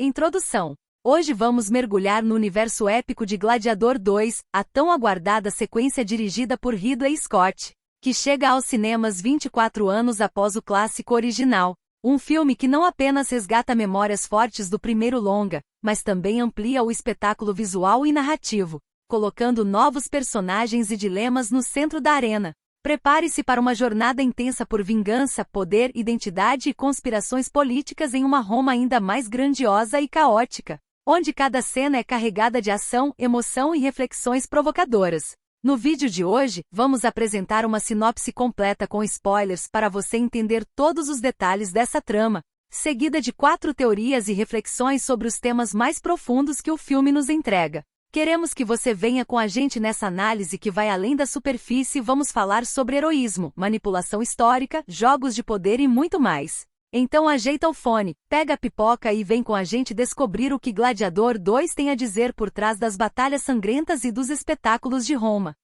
Introdução. Hoje vamos mergulhar no universo épico de Gladiador 2, a tão aguardada sequência dirigida por Ridley Scott, que chega aos cinemas 24 anos após o clássico original. Um filme que não apenas resgata memórias fortes do primeiro longa, mas também amplia o espetáculo visual e narrativo, colocando novos personagens e dilemas no centro da arena. Prepare-se para uma jornada intensa por vingança, poder, identidade e conspirações políticas em uma Roma ainda mais grandiosa e caótica, onde cada cena é carregada de ação, emoção e reflexões provocadoras. No vídeo de hoje, vamos apresentar uma sinopse completa com spoilers para você entender todos os detalhes dessa trama, seguida de 4 teorias e reflexões sobre os temas mais profundos que o filme nos entrega. Queremos que você venha com a gente nessa análise que vai além da superfície. Vamos falar sobre heroísmo, manipulação histórica, jogos de poder e muito mais. Então ajeita o fone, pega a pipoca e vem com a gente descobrir o que Gladiador 2 tem a dizer por trás das batalhas sangrentas e dos espetáculos de Roma.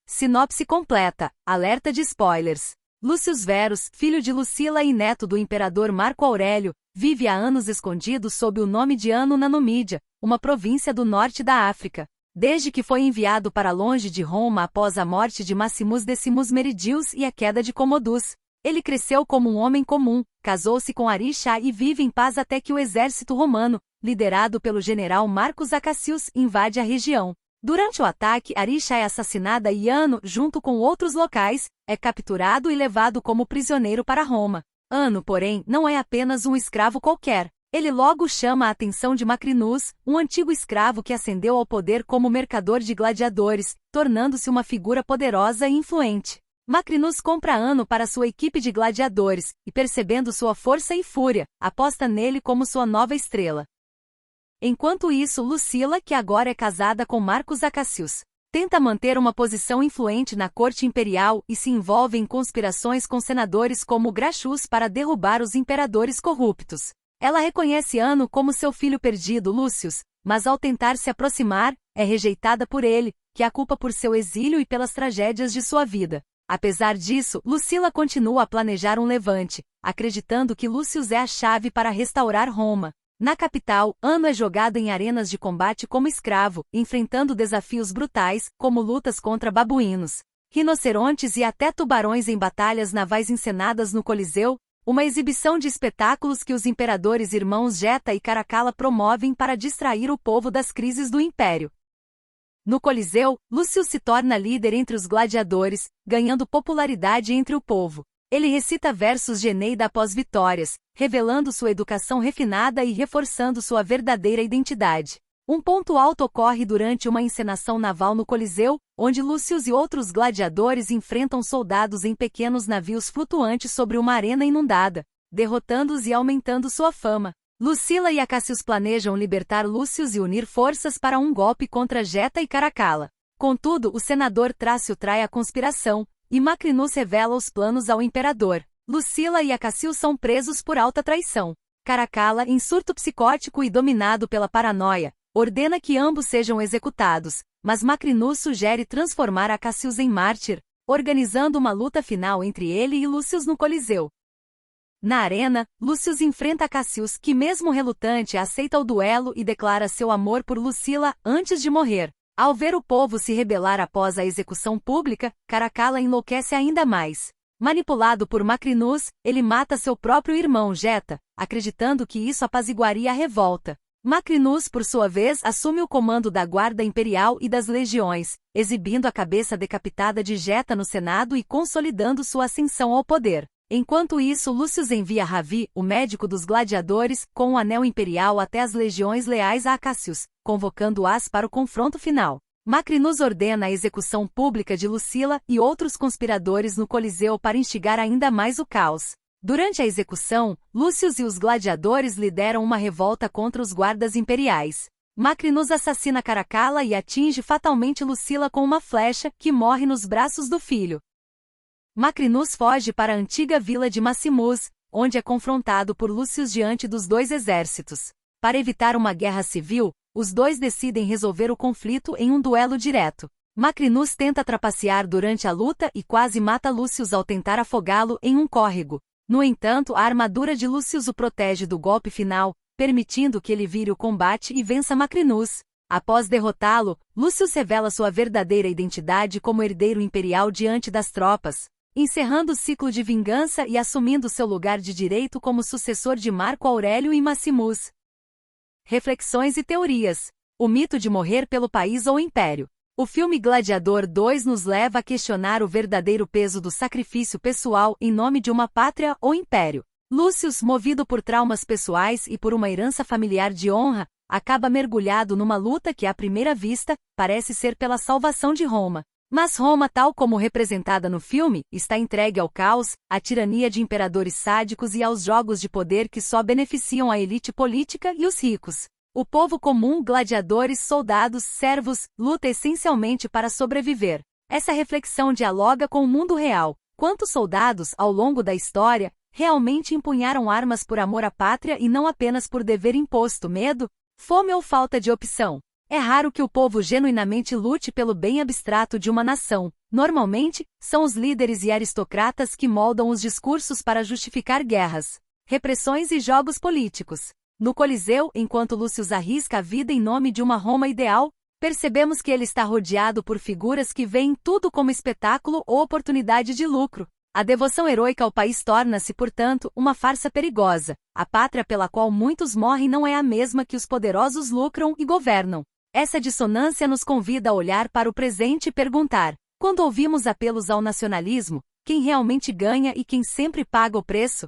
Sinopse completa, alerta de spoilers. Lucius Verus, filho de Lucila e neto do imperador Marco Aurélio, vive há anos escondido sob o nome de Anno na Numídia, uma província do norte da África. Desde que foi enviado para longe de Roma após a morte de Maximus Decimus Meridius e a queda de Commodus, ele cresceu como um homem comum, casou-se com Aricha e vive em paz até que o exército romano, liderado pelo general Marcus Acacius, invade a região. Durante o ataque, Aricha é assassinada e Anno, junto com outros locais, é capturado e levado como prisioneiro para Roma. Anno, porém, não é apenas um escravo qualquer. Ele logo chama a atenção de Macrinus, um antigo escravo que ascendeu ao poder como mercador de gladiadores, tornando-se uma figura poderosa e influente. Macrinus compra Anno para sua equipe de gladiadores, e percebendo sua força e fúria, aposta nele como sua nova estrela. Enquanto isso, Lucila, que agora é casada com Marcus Acacius, tenta manter uma posição influente na corte imperial e se envolve em conspirações com senadores como Gracchus para derrubar os imperadores corruptos. Ela reconhece Anno como seu filho perdido, Lucius, mas ao tentar se aproximar, é rejeitada por ele, que a culpa por seu exílio e pelas tragédias de sua vida. Apesar disso, Lucila continua a planejar um levante, acreditando que Lucius é a chave para restaurar Roma. Na capital, Anno é jogado em arenas de combate como escravo, enfrentando desafios brutais, como lutas contra babuínos, rinocerontes e até tubarões em batalhas navais encenadas no Coliseu, uma exibição de espetáculos que os imperadores irmãos Geta e Caracalla promovem para distrair o povo das crises do império. No Coliseu, Lúcio se torna líder entre os gladiadores, ganhando popularidade entre o povo. Ele recita versos de Eneida após vitórias, revelando sua educação refinada e reforçando sua verdadeira identidade. Um ponto alto ocorre durante uma encenação naval no Coliseu, onde Lúcius e outros gladiadores enfrentam soldados em pequenos navios flutuantes sobre uma arena inundada, derrotando-os e aumentando sua fama. Lucila e Acacius planejam libertar Lúcius e unir forças para um golpe contra Geta e Caracalla. Contudo, o senador Trácio trai a conspiração, e Macrinus revela os planos ao imperador. Lucila e Acacius são presos por alta traição. Caracalla, em surto psicótico e dominado pela paranoia, ordena que ambos sejam executados, mas Macrinus sugere transformar Acacius em mártir, organizando uma luta final entre ele e Lúcius no Coliseu. Na arena, Lúcius enfrenta Acacius, que mesmo relutante aceita o duelo e declara seu amor por Lucila antes de morrer. Ao ver o povo se rebelar após a execução pública, Caracalla enlouquece ainda mais. Manipulado por Macrinus, ele mata seu próprio irmão Geta, acreditando que isso apaziguaria a revolta. Macrinus, por sua vez, assume o comando da Guarda Imperial e das legiões, exibindo a cabeça decapitada de Geta no Senado e consolidando sua ascensão ao poder. Enquanto isso, Lúcius envia Ravi, o médico dos gladiadores, com o anel imperial até as legiões leais a Acacius, convocando-as para o confronto final. Macrinus ordena a execução pública de Lucila e outros conspiradores no Coliseu para instigar ainda mais o caos. Durante a execução, Lúcius e os gladiadores lideram uma revolta contra os guardas imperiais. Macrinus assassina Caracalla e atinge fatalmente Lucila com uma flecha, que morre nos braços do filho. Macrinus foge para a antiga vila de Maximus, onde é confrontado por Lúcius diante dos dois exércitos. Para evitar uma guerra civil, os dois decidem resolver o conflito em um duelo direto. Macrinus tenta trapacear durante a luta e quase mata Lúcius ao tentar afogá-lo em um córrego. No entanto, a armadura de Lúcius o protege do golpe final, permitindo que ele vire o combate e vença Macrinus. Após derrotá-lo, Lucius revela sua verdadeira identidade como herdeiro imperial diante das tropas, encerrando o ciclo de vingança e assumindo seu lugar de direito como sucessor de Marco Aurélio e Maximus. Reflexões e teorias. O mito de morrer pelo país ou império. O filme Gladiador 2 nos leva a questionar o verdadeiro peso do sacrifício pessoal em nome de uma pátria ou império. Lucius, movido por traumas pessoais e por uma herança familiar de honra, acaba mergulhado numa luta que, à primeira vista, parece ser pela salvação de Roma. Mas Roma, tal como representada no filme, está entregue ao caos, à tirania de imperadores sádicos e aos jogos de poder que só beneficiam a elite política e os ricos. O povo comum, gladiadores, soldados, servos, luta essencialmente para sobreviver. Essa reflexão dialoga com o mundo real. Quantos soldados, ao longo da história, realmente empunharam armas por amor à pátria e não apenas por dever imposto, medo, fome ou falta de opção? É raro que o povo genuinamente lute pelo bem abstrato de uma nação. Normalmente, são os líderes e aristocratas que moldam os discursos para justificar guerras, repressões e jogos políticos. No Coliseu, enquanto Lucius arrisca a vida em nome de uma Roma ideal, percebemos que ele está rodeado por figuras que veem tudo como espetáculo ou oportunidade de lucro. A devoção heroica ao país torna-se, portanto, uma farsa perigosa. A pátria pela qual muitos morrem não é a mesma que os poderosos lucram e governam. Essa dissonância nos convida a olhar para o presente e perguntar: quando ouvimos apelos ao nacionalismo, quem realmente ganha e quem sempre paga o preço?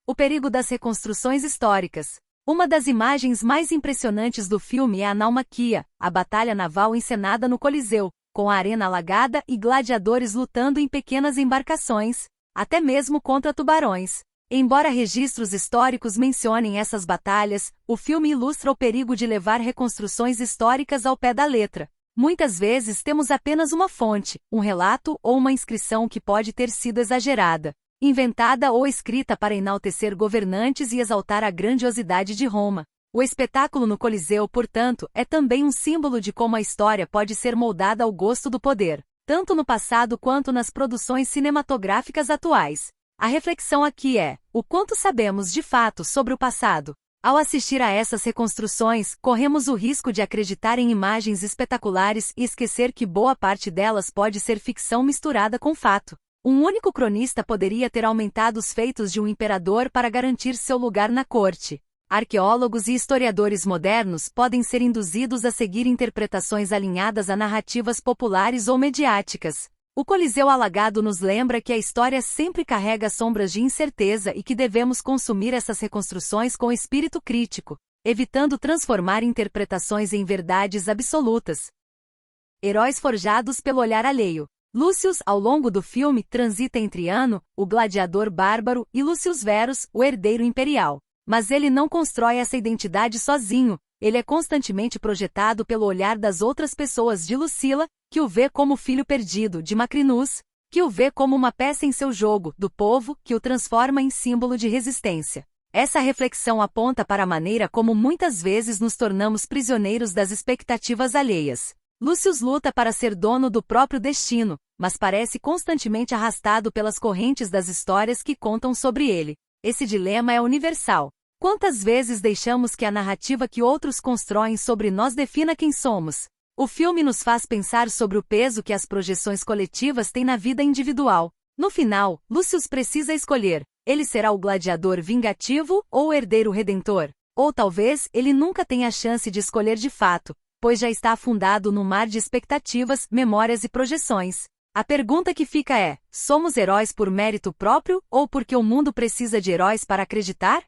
O perigo das reconstruções históricas. Uma das imagens mais impressionantes do filme é a naumaquia, a batalha naval encenada no Coliseu, com a arena alagada e gladiadores lutando em pequenas embarcações, até mesmo contra tubarões. Embora registros históricos mencionem essas batalhas, o filme ilustra o perigo de levar reconstruções históricas ao pé da letra. Muitas vezes temos apenas uma fonte, um relato ou uma inscrição que pode ter sido exagerada, inventada ou escrita para enaltecer governantes e exaltar a grandiosidade de Roma. O espetáculo no Coliseu, portanto, é também um símbolo de como a história pode ser moldada ao gosto do poder, tanto no passado quanto nas produções cinematográficas atuais. A reflexão aqui é: o quanto sabemos de fato sobre o passado? Ao assistir a essas reconstruções, corremos o risco de acreditar em imagens espetaculares e esquecer que boa parte delas pode ser ficção misturada com fato. Um único cronista poderia ter aumentado os feitos de um imperador para garantir seu lugar na corte. Arqueólogos e historiadores modernos podem ser induzidos a seguir interpretações alinhadas a narrativas populares ou mediáticas. O Coliseu alagado nos lembra que a história sempre carrega sombras de incerteza e que devemos consumir essas reconstruções com espírito crítico, evitando transformar interpretações em verdades absolutas. Heróis forjados pelo olhar alheio. Lucius, ao longo do filme, transita entre Ano, o gladiador bárbaro, e Lucius Verus, o herdeiro imperial. Mas ele não constrói essa identidade sozinho, ele é constantemente projetado pelo olhar das outras pessoas, de Lucila, que o vê como filho perdido, de Macrinus, que o vê como uma peça em seu jogo, do povo, que o transforma em símbolo de resistência. Essa reflexão aponta para a maneira como muitas vezes nos tornamos prisioneiros das expectativas alheias. Lucius luta para ser dono do próprio destino, mas parece constantemente arrastado pelas correntes das histórias que contam sobre ele. Esse dilema é universal. Quantas vezes deixamos que a narrativa que outros constroem sobre nós defina quem somos? O filme nos faz pensar sobre o peso que as projeções coletivas têm na vida individual. No final, Lucius precisa escolher: ele será o gladiador vingativo ou o herdeiro redentor? Ou talvez ele nunca tenha a chance de escolher de fato, pois já está afundado no mar de expectativas, memórias e projeções. A pergunta que fica é: somos heróis por mérito próprio ou porque o mundo precisa de heróis para acreditar?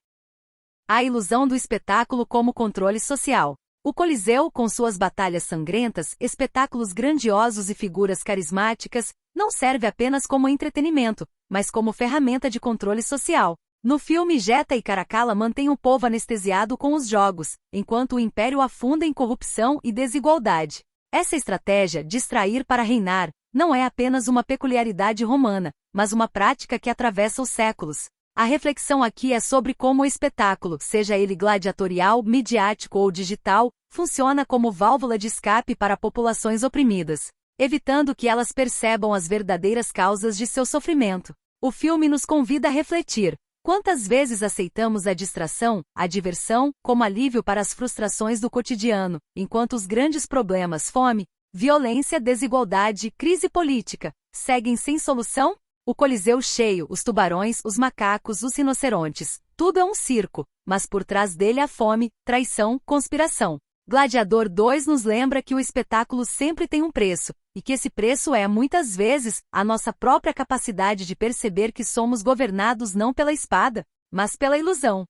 A ilusão do espetáculo como controle social. O Coliseu, com suas batalhas sangrentas, espetáculos grandiosos e figuras carismáticas, não serve apenas como entretenimento, mas como ferramenta de controle social. No filme, Geta e Caracalla mantêm o povo anestesiado com os jogos, enquanto o império afunda em corrupção e desigualdade. Essa estratégia, distrair para reinar, não é apenas uma peculiaridade romana, mas uma prática que atravessa os séculos. A reflexão aqui é sobre como o espetáculo, seja ele gladiatorial, midiático ou digital, funciona como válvula de escape para populações oprimidas, evitando que elas percebam as verdadeiras causas de seu sofrimento. O filme nos convida a refletir: Quantas vezes aceitamos a distração, a diversão, como alívio para as frustrações do cotidiano, enquanto os grandes problemas, fome, violência, desigualdade, crise política, seguem sem solução? O Coliseu cheio, os tubarões, os macacos, os rinocerontes, tudo é um circo, mas por trás dele há fome, traição, conspiração. Gladiador 2 nos lembra que o espetáculo sempre tem um preço, e que esse preço é, muitas vezes, a nossa própria capacidade de perceber que somos governados não pela espada, mas pela ilusão.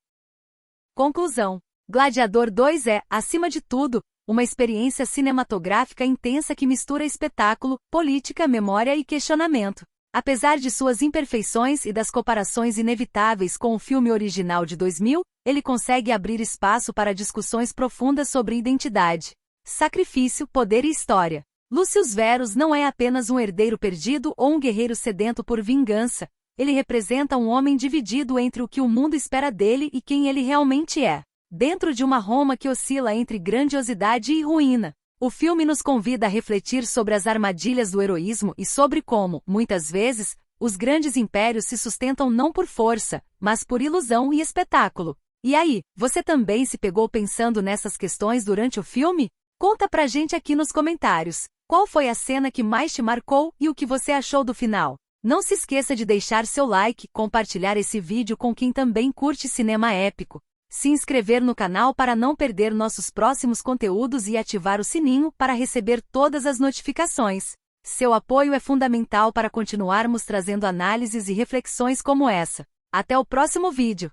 Conclusão. Gladiador 2 é, acima de tudo, uma experiência cinematográfica intensa que mistura espetáculo, política, memória e questionamento. Apesar de suas imperfeições e das comparações inevitáveis com o filme original de 2000, ele consegue abrir espaço para discussões profundas sobre identidade, sacrifício, poder e história. Lucius Verus não é apenas um herdeiro perdido ou um guerreiro sedento por vingança, ele representa um homem dividido entre o que o mundo espera dele e quem ele realmente é, dentro de uma Roma que oscila entre grandiosidade e ruína. O filme nos convida a refletir sobre as armadilhas do heroísmo e sobre como, muitas vezes, os grandes impérios se sustentam não por força, mas por ilusão e espetáculo. E aí, você também se pegou pensando nessas questões durante o filme? Conta pra gente aqui nos comentários. Qual foi a cena que mais te marcou e o que você achou do final? Não se esqueça de deixar seu like, compartilhar esse vídeo com quem também curte cinema épico, se inscrever no canal para não perder nossos próximos conteúdos e ativar o sininho para receber todas as notificações. Seu apoio é fundamental para continuarmos trazendo análises e reflexões como essa. Até o próximo vídeo!